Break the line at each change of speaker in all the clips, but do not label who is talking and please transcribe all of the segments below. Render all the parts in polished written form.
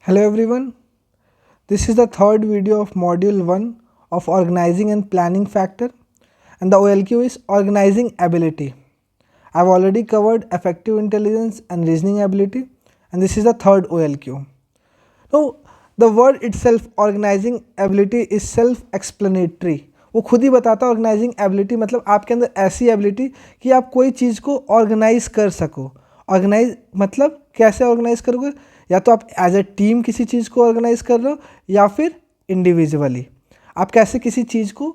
Hello everyone, this is the third video of module 1 of organizing and planning factor, and the OLQ is organizing ability. I have already covered effective intelligence and reasoning ability, and this is the third OLQ. Now the word itself organizing ability is self explanatory. वो खुद ही बताता है organising ability मतलब आपके अंदर ऐसी ability कि आप कोई चीज़ को ऑर्गेनाइज कर सको। ऑर्गेनाइज मतलब कैसे ऑर्गेनाइज करोगे, या तो आप एज ए टीम किसी चीज़ को ऑर्गेनाइज कर रहे हो या फिर इंडिविजुअली आप कैसे किसी चीज़ को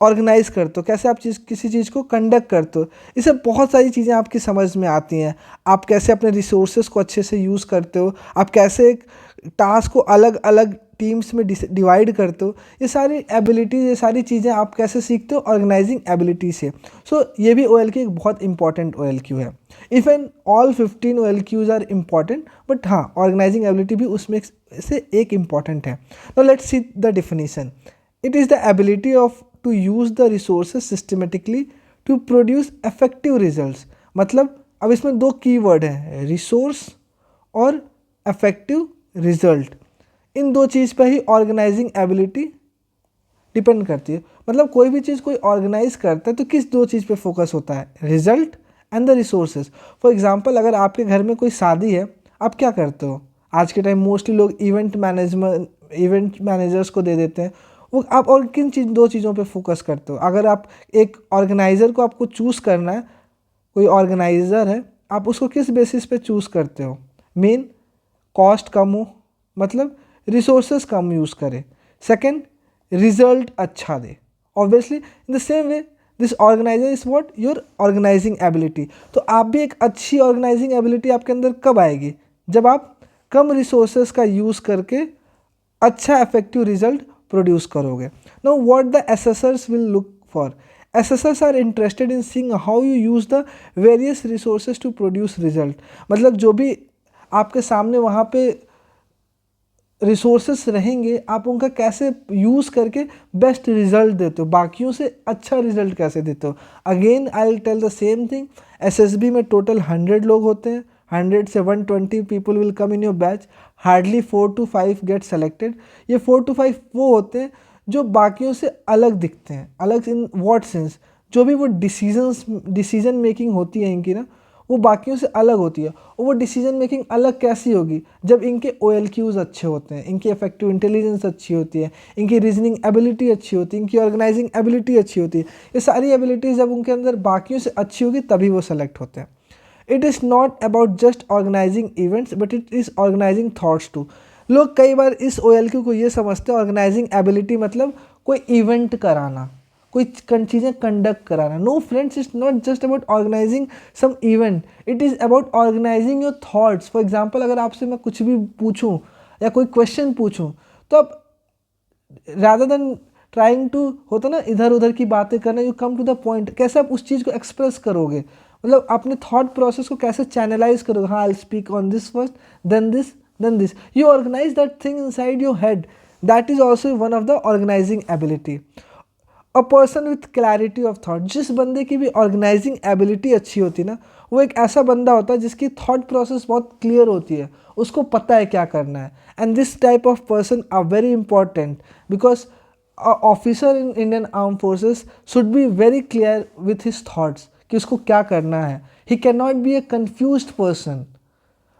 ऑर्गेनाइज करते हो, कैसे आप किसी चीज़ को कंडक्ट करते हो। इससे बहुत सारी चीज़ें आपकी समझ में आती हैं। आप कैसे अपने रिसोर्सेज को अच्छे से यूज़ करते हो, आप कैसे एक टास्क को अलग अलग टीम्स में डिवाइड करते हो। ये सारी एबिलिटीज़, ये सारी चीज़ें आप कैसे सीखते हो ऑर्गेनाइजिंग एबिलिटी से। ये भी OLQ एक बहुत इंपॉर्टेंट OLQ है। Even all 15 OLQs are important, but हाँ ऑर्गेनाइजिंग एबिलिटी भी उसमें से एक इम्पॉर्टेंट है। Now let's see the definition. It is the ability of to use the resources systematically to produce effective results. मतलब अब इसमें दो कीवर्ड हैं, रिसोर्स और इफेक्टिव रिजल्ट। इन दो चीज़ पर ही ऑर्गेनाइजिंग एबिलिटी डिपेंड करती है। मतलब कोई भी चीज़ कोई ऑर्गेनाइज करता है तो किस दो चीज़ पे फोकस होता है, result and the resources. For example अगर आपके घर में कोई शादी है, आप क्या करते हो? आज के टाइम मोस्टली लोग इवेंट मैनेजर्स को दे देते हैं। वो आप और किन दो चीज़ों पे फोकस करते हो? अगर आप एक ऑर्गेनाइज़र को आपको चूज़ करना है, कोई ऑर्गेनाइज़र है, आप उसको किस बेसिस पे चूज़ करते हो? मेन कॉस्ट कम हो, मतलब रिसोर्सेज कम यूज़ करे। सेकेंड, रिजल्ट अच्छा दे। Obviously in the same way this organiser is what your organising ability. तो आप भी एक अच्छी ऑर्गेनाइजिंग एबिलिटी आपके अंदर कब आएगी? जब आप कम रिसोर्सेज का यूज़ करके अच्छा इफेक्टिव रिजल्ट प्रोड्यूस करोगे। Now what the assessors will look for? Assessors are interested in seeing how you use the various resources to produce result. मतलब जो भी आपके सामने वहाँ पे रिसोर्सेस रहेंगे, आप उनका कैसे यूज़ करके बेस्ट रिजल्ट देते हो, बाकियों से अच्छा रिजल्ट कैसे देते हो। Again I will tell the same thing. SSB में टोटल 100 लोग होते हैं, 100 से 120 people will come in your batch, hardly 4 to 5 get selected. ये 4 to 5 वो होते हैं जो बाकियों से अलग दिखते हैं। अलग इन व्हाट सेंस? जो भी वो डिसीजन मेकिंग होती है इनकी ना, वो बाकियों से अलग होती है। और वो डिसीजन मेकिंग अलग कैसी होगी? जब इनके OLQs अच्छे होते हैं, इनकी इफेक्टिव इंटेलिजेंस अच्छी होती है, इनकी रीजनिंग एबिलिटी अच्छी होती है, इनकी ऑर्गेनाइजिंग एबिलिटी अच्छी होती है। ये सारी एबिलिटीज़ जब उनके अंदर बाकियों से अच्छी होगी तभी वो सेलेक्ट होते हैं। It is not about just organising events but it is organising thoughts too. लोग कई बार इस OLQ को ये समझते हैं ऑर्गेनाइजिंग एबिलिटी मतलब कोई इवेंट कराना, कोई चीज़ें कंडक्ट कराना। No friends, it's not just about organising some event, it is about organising your thoughts. For example अगर आपसे मैं कुछ भी पूछूं या कोई क्वेश्चन पूछूं, तो आप रादर देन ट्राइंग टू होता ना इधर उधर की बातें करना, you come to the point. कैसे आप उस चीज़ को एक्सप्रेस करोगे, मतलब अपने थॉट प्रोसेस को कैसे चैनलाइज करोगे। हाँ, I speak on this first, then this, then this. You organise that thing inside your head. That is also one of the organising ability. A person with clarity of thought. जिस बंदे की भी organising ability अच्छी होती है ना, वो एक ऐसा बंदा होता है जिसकी थॉट प्रोसेस बहुत क्लियर होती है, उसको पता है क्या करना है। And this type of person are very important because officer in Indian arm forces should be very clear with his thoughts कि उसको क्या करना है। He can not be a confused person.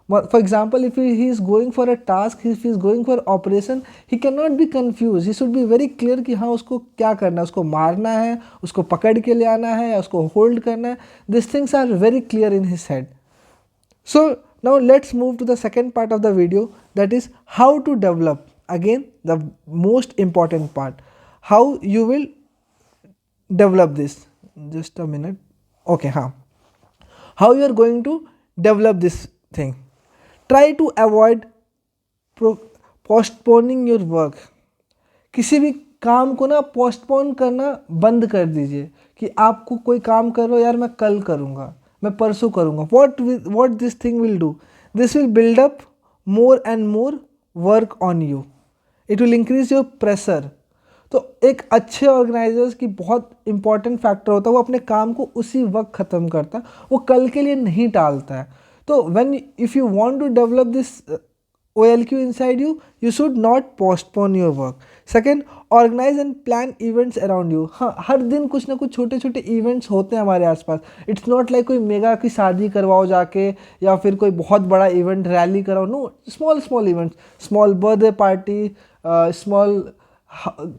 For example, if he is going for a task, if he is going for operation, he cannot be confused. He should be very clear कि हाँ उसको क्या करना है, उसको मारना है, उसको पकड़ के ले आना है या उसको होल्ड करना है। These things are very clear in his head. So now let's move to the second part of the video, that is how to develop. Again, the most important part, how you will develop this. Just a minute. Okay, हाँ. How you are going to develop this thing. Try to avoid postponing your work. किसी भी काम को ना postpone करना बंद कर दीजिए कि आपको कोई काम कर रहे हो, यार मैं कल करूँगा, मैं परसों करूँगा। What this thing will do? This will build up more and more work on you. It will increase your pressure. तो एक अच्छे ऑर्गेनाइजर्स की बहुत इंपॉर्टेंट फैक्टर होता है, वो अपने काम को उसी वक्त ख़त्म करता है, वो कल के लिए नहीं टालता है। तो when if you want to develop this OLQ inside you, you should not postpone your work. Second, organize and plan events around you. हाँ, हर दिन कुछ ना कुछ छोटे छोटे इवेंट्स होते हैं हमारे आसपास. इट्स नॉट लाइक कोई मेगा की शादी करवाओ जाके, या फिर कोई बहुत बड़ा इवेंट रैली कराओ. No, small small events, small birthday party, small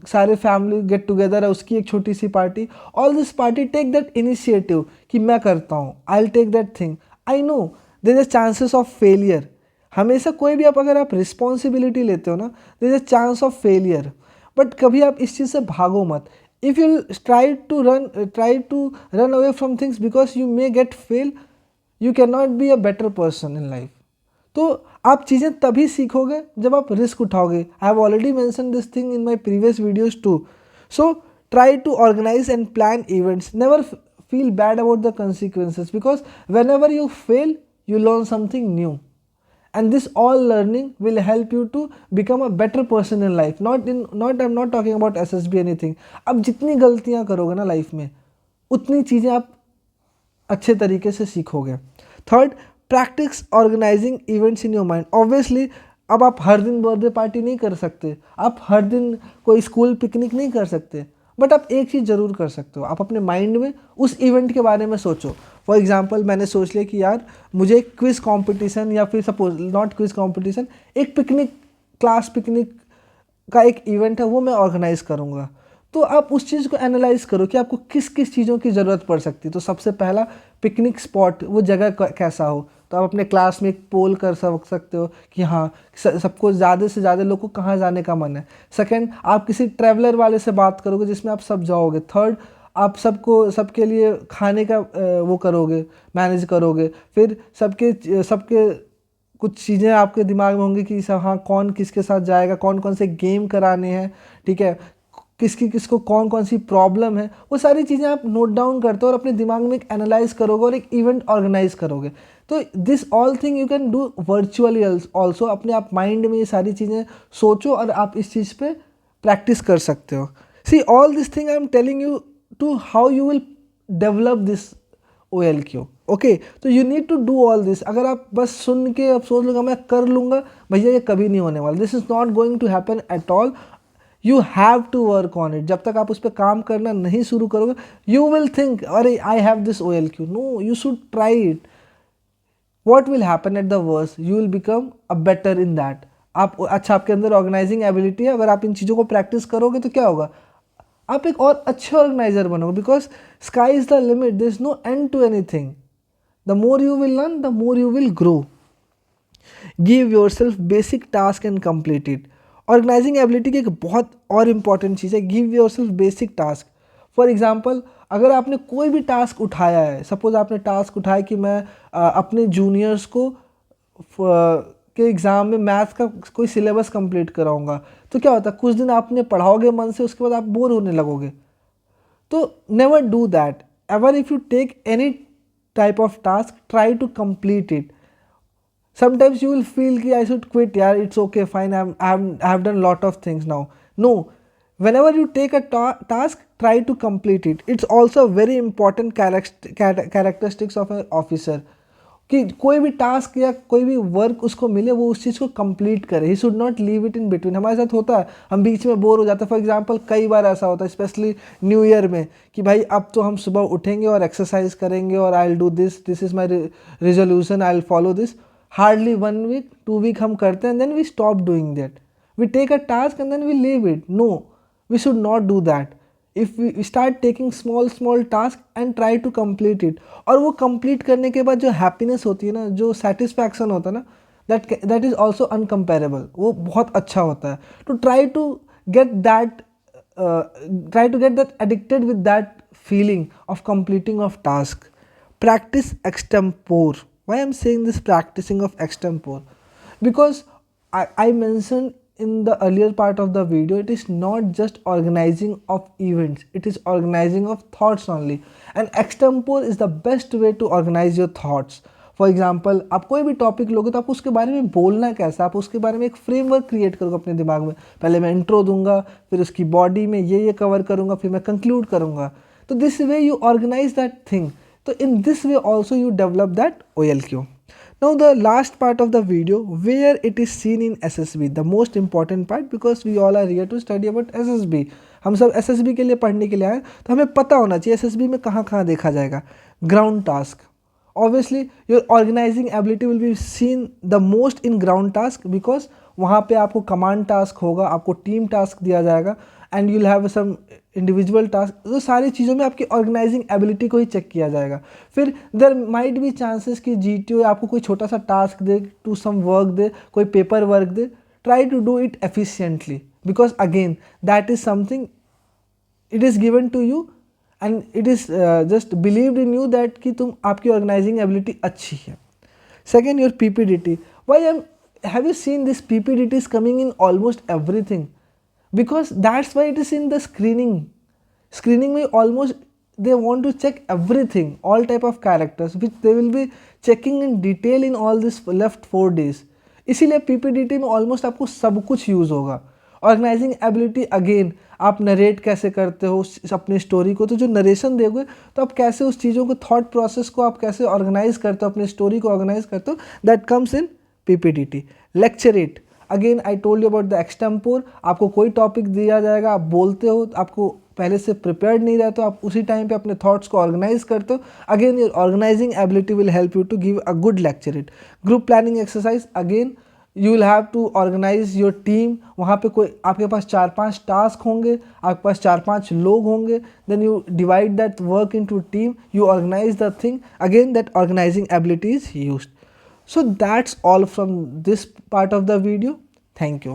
सारे फैमिली गेट टुगेदर है उसकी एक छोटी सी party. All this party take that initiative कि मैं करता हूँ, I will take that thing. I know there is chances of failure. हमेशा कोई भी अगर आप रिस्पॉन्सिबिलिटी लेते हो ना, there is a chance of failure. But कभी आप इस चीज़ से भागो मत. If you try to run away from things because you may get fail, you can not be a better person in life. तो आप चीज़ें तभी सीखोगे जब आप रिस्क उठाओगे. I have already mention this thing in my previous videos too. So try to organize and plan events. Never feel bad about the consequences, because whenever you fail, you learn something new, and this all learning will help you to become a better person in life. I'm not talking about SSB anything. अब जितनी गलतियाँ करोगे ना life में, उतनी चीज़ें आप अच्छे तरीके से सीखोगे. Third, practice organising events in your mind. Obviously अब आप हर दिन बर्थडे पार्टी नहीं कर सकते, आप हर दिन कोई स्कूल पिकनिक नहीं कर सकते, बट आप एक चीज़ ज़रूर कर सकते हो. आप अपने माइंड में उस इवेंट के बारे में सोचो. फॉर एग्जांपल मैंने सोच लिया कि यार मुझे एक क्विज़ कंपटीशन, या फिर सपोज नॉट क्विज़ कंपटीशन, एक पिकनिक, क्लास पिकनिक का एक इवेंट है, वो मैं ऑर्गेनाइज़ करूँगा. तो आप उस चीज़ को एनालाइज करो कि आपको किस किस चीज़ों की ज़रूरत पड़ सकती है. तो सबसे पहला, पिकनिक स्पॉट, वो जगह कैसा हो. तो आप अपने क्लास में एक पोल कर सकते हो कि हाँ सबको ज़्यादा से ज़्यादा लोग को कहाँ जाने का मन है. सेकंड, आप किसी ट्रैवलर वाले से बात करोगे जिसमें आप सब जाओगे. थर्ड, आप सबके लिए खाने का वो करोगे, मैनेज करोगे. फिर सबके कुछ चीज़ें आपके दिमाग में होंगी कि सब, हाँ कौन किसके साथ जाएगा, कौन कौन से गेम कराने हैं, ठीक है, किसको कौन कौन सी प्रॉब्लम है. वो सारी चीज़ें आप नोट डाउन करते हो और अपने दिमाग में एक एनालाइज करोगे और एक इवेंट ऑर्गेनाइज करोगे. तो this all thing you can do virtually also. अपने आप माइंड में ये सारी चीज़ें सोचो और आप इस चीज़ पे प्रैक्टिस कर सकते हो. See all this thing I am telling you to how you will develop this OLQ. Okay, तो you need to do all this. अगर आप बस सुन के अब सोच लूँगा मैं कर लूँगा, भैया ये कभी नहीं होने वाला. This is not going to happen at all. You have to work on it. जब तक आप उस पर काम करना नहीं शुरू करोगे, यू विल थिंक अरे I have this OLQ. No, you should try it. What will happen at the worst, you will become a better in that. आपके अंदर ऑर्गेनाइजिंग एबिलिटी है. अगर आप इन चीज़ों को प्रैक्टिस करोगे तो क्या होगा, आप एक और अच्छे ऑर्गेनाइजर बनोगे. Because sky is the limit, there is no end to anything. The more you will learn, the more you will grow. Give yourself basic task and complete it. Organising ability की एक बहुत और important चीज़ है, give yourself basic task. For example, अगर आपने कोई भी टास्क उठाया है, सपोज आपने टास्क उठाया कि मैं अपने जूनियर्स को के एग्ज़ाम में मैथ्स का कोई सिलेबस कंप्लीट कराऊंगा. तो क्या होता है, कुछ दिन आपने पढ़ाओगे मन से, उसके बाद आप बोर होने लगोगे. तो never do that. Ever if you take any type of task, try to complete it. Sometimes you will feel कि I should quit, यार it's okay, fine, I have done lot of things now. No, whenever you take a task, try to complete it. It's also a very important characteristics of an officer कि कोई भी task या कोई भी work उसको मिले, वो उस चीज़ को कंप्लीट करे. He should not leave it in between. हमारे साथ होता है, हम बीच में बोर हो जाते हैं. फॉर एग्जांपल कई बार ऐसा होता है, स्पेशली न्यू ईयर में, कि भाई अब तो हम सुबह उठेंगे और एक्सरसाइज करेंगे और I will do this is my resolution, I will follow this. Hardly 1 week 2 week हम करते हैं, then we stop doing that. We take a task and then we leave it. No, we should not do that. If we start taking small task and try to complete it, और वो complete करने के बाद जो happiness होती है ना, जो सेटिस्फैक्शन होता है ना, दैट इज़ ऑल्सो अनकम्पेरेबल. वो बहुत अच्छा होता है. तो try to get that addicted with that feeling of completing of task. Practice extempore. Why I'm saying this practicing of extempore? Because I mentioned in the earlier part of the video, it is not just organizing of events, it is organizing of thoughts only. And extempore is the best way to organize your thoughts. For example, आप कोई भी topic लोगे तो आप उसके बारे में बोलना कैसा, आप उसके बारे में एक फ्रेमवर्क क्रिएट करोगे अपने दिमाग में. पहले मैं इंट्रो दूंगा, फिर उसकी बॉडी में ये कवर करूंगा, फिर मैं कंक्लूड करूंगा. तो this way you organise that thing. तो in this way also you develop that OLQ. Now the last part of the video where it is seen in SSB, the most important part, because we all are here to study about SSB. हम सब SSB के लिए पढ़ने के लिए आए, तो हमें पता होना चाहिए SSB में कहाँ कहाँ देखा जाएगा. Ground task. Obviously your organizing ability will be seen the most in ground task, because वहाँ पे आपको कमांड टास्क होगा, आपको टीम टास्क दिया जाएगा, and you will have some individual task. तो सारी चीज़ों में आपकी ऑर्गेनाइजिंग एबिलिटी को ही चेक किया जाएगा. फिर देर माइट बी चांसेस कि GTO आपको कोई छोटा सा टास्क दे, टू सम वर्क दे, कोई पेपर वर्क दे. Try to do it efficiently, because again that is something, it is given to you and it is just believed in you that कि तुम आपकी ऑर्गेनाइजिंग एबिलिटी अच्छी है. Second, your PPDT. Have you seen this PPDT is coming in almost everything? Because that's why it is in the screening. Screening में almost they want to check everything, all type of characters, which they will be checking in detail in all this left 4 days. इसीलिए PPDT में almost आपको सब कुछ use होगा. Organising ability, again आप narrate कैसे करते हो अपनी स्टोरी को, तो जो नरेशन दोगे तो आप कैसे उस चीज़ों को, थॉट प्रोसेस को आप कैसे ऑर्गेनाइज करते हो, अपनी स्टोरी को ऑर्गेनाइज करते हो, that comes in PPDT. Lecturette, again I told you about the extempore. आपको कोई टॉपिक दिया जाएगा, आप बोलते हो, आपको पहले से प्रिपेयर्ड नहीं रहते हो, आप उसी टाइम पे अपने थॉट्स को ऑर्गेनाइज करते हो. Again your organising ability will help you to give a good lecturette. Group planning exercise, again you will have to organise your team. वहाँ पे कोई आपके पास 4-5 टास्क होंगे, आपके पास 4-5 लोग होंगे, then you divide that work into team, you organise the thing. Again that organising ability is used. So that's all from this part of the video. Thank you.